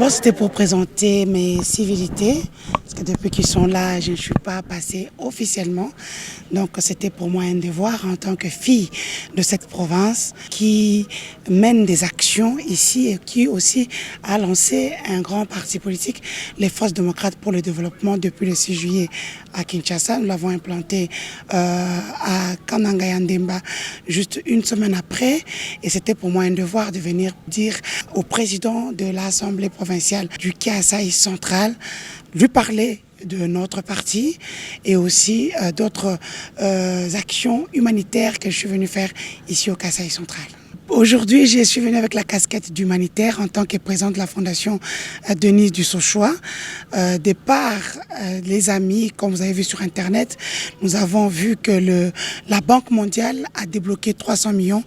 D'abord, c'était pour présenter mes civilités, parce que depuis qu'ils sont là, je ne suis pas passée officiellement. Donc, c'était pour moi un devoir en tant que fille de cette province qui mène des actions ici et qui aussi a lancé un grand parti politique, les Forces démocrates pour le développement, depuis le 6 juillet à Kinshasa. Nous l'avons implanté à Kananga-Yandemba juste une semaine après. Et c'était pour moi un devoir de venir dire au président de l'Assemblée provinciale du Kasaï central, lui parler de notre parti et aussi d'autres actions humanitaires que je suis venue faire ici au Kasaï central. Aujourd'hui, je suis venue avec la casquette d'humanitaire en tant que présidente de la Fondation Denise Dussochoa. De par les amis, comme vous avez vu sur Internet, nous avons vu que la Banque mondiale a débloqué 300 millions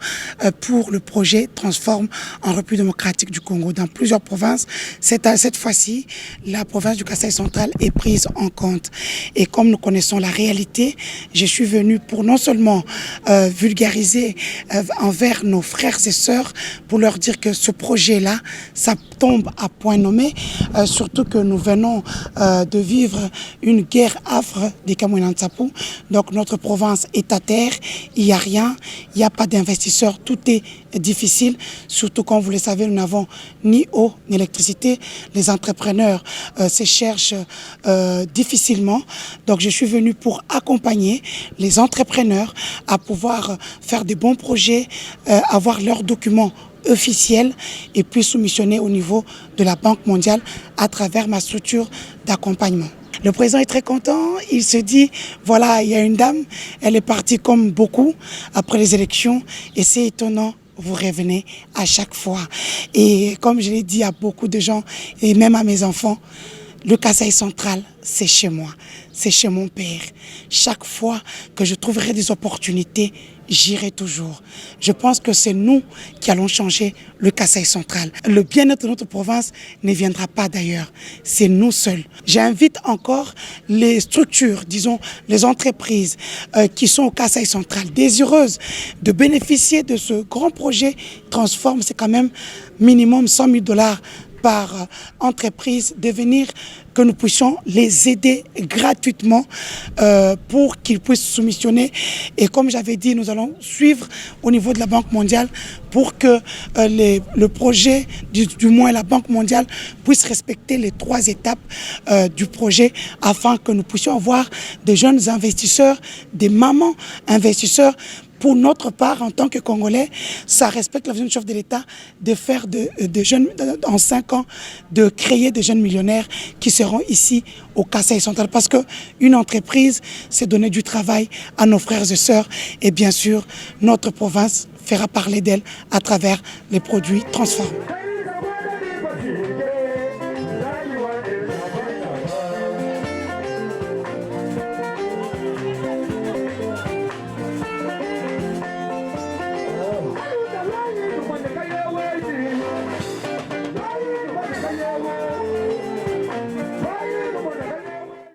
pour le projet Transforme en République démocratique du Congo. Dans plusieurs provinces, cette fois-ci, la province du Kasaï central est prise en compte. Et comme nous connaissons la réalité, je suis venue pour non seulement vulgariser envers nos frères et sœurs pour leur dire que ce projet-là, ça tombe à point nommé, surtout que nous venons de vivre une guerre affre des Kamouinantsapou. Donc notre province est à terre, il n'y a rien, il n'y a pas d'investisseurs, tout est difficile, surtout comme vous le savez, nous n'avons ni eau ni électricité. Les entrepreneurs se cherchent difficilement. Donc je suis venue pour accompagner les entrepreneurs à pouvoir faire des bons projets, avoir leurs documents officiels et puis soumissionner au niveau de la Banque mondiale à travers ma structure d'accompagnement. Le président est très content, il se dit, voilà, il y a une dame, elle est partie comme beaucoup après les élections et c'est étonnant. Vous revenez à chaque fois. Et comme je l'ai dit à beaucoup de gens, et même à mes enfants, le Kasaï central, c'est chez moi, c'est chez mon père. Chaque fois que je trouverai des opportunités, j'irai toujours. Je pense que c'est nous qui allons changer le Kasaï central. Le bien-être de notre province ne viendra pas d'ailleurs, c'est nous seuls. J'invite encore les structures, disons les entreprises qui sont au Kasaï central, désireuses de bénéficier de ce grand projet Transforme, c'est quand même minimum 100 000 $ par entreprise, de venir que nous puissions les aider gratuitement pour qu'ils puissent soumissionner. Et comme j'avais dit, nous allons suivre au niveau de la Banque mondiale pour que le projet, du moins la Banque mondiale, puisse respecter les 3 étapes du projet afin que nous puissions avoir des jeunes investisseurs, des mamans investisseurs. Pour notre part, en tant que Congolais, ça respecte la vision du chef de l'État de faire de jeunes, en 5 ans, de créer des jeunes millionnaires qui seront ici au Kasaï central. Parce qu'une entreprise, c'est donner du travail à nos frères et sœurs. Et bien sûr, notre province fera parler d'elle à travers les produits Transforme.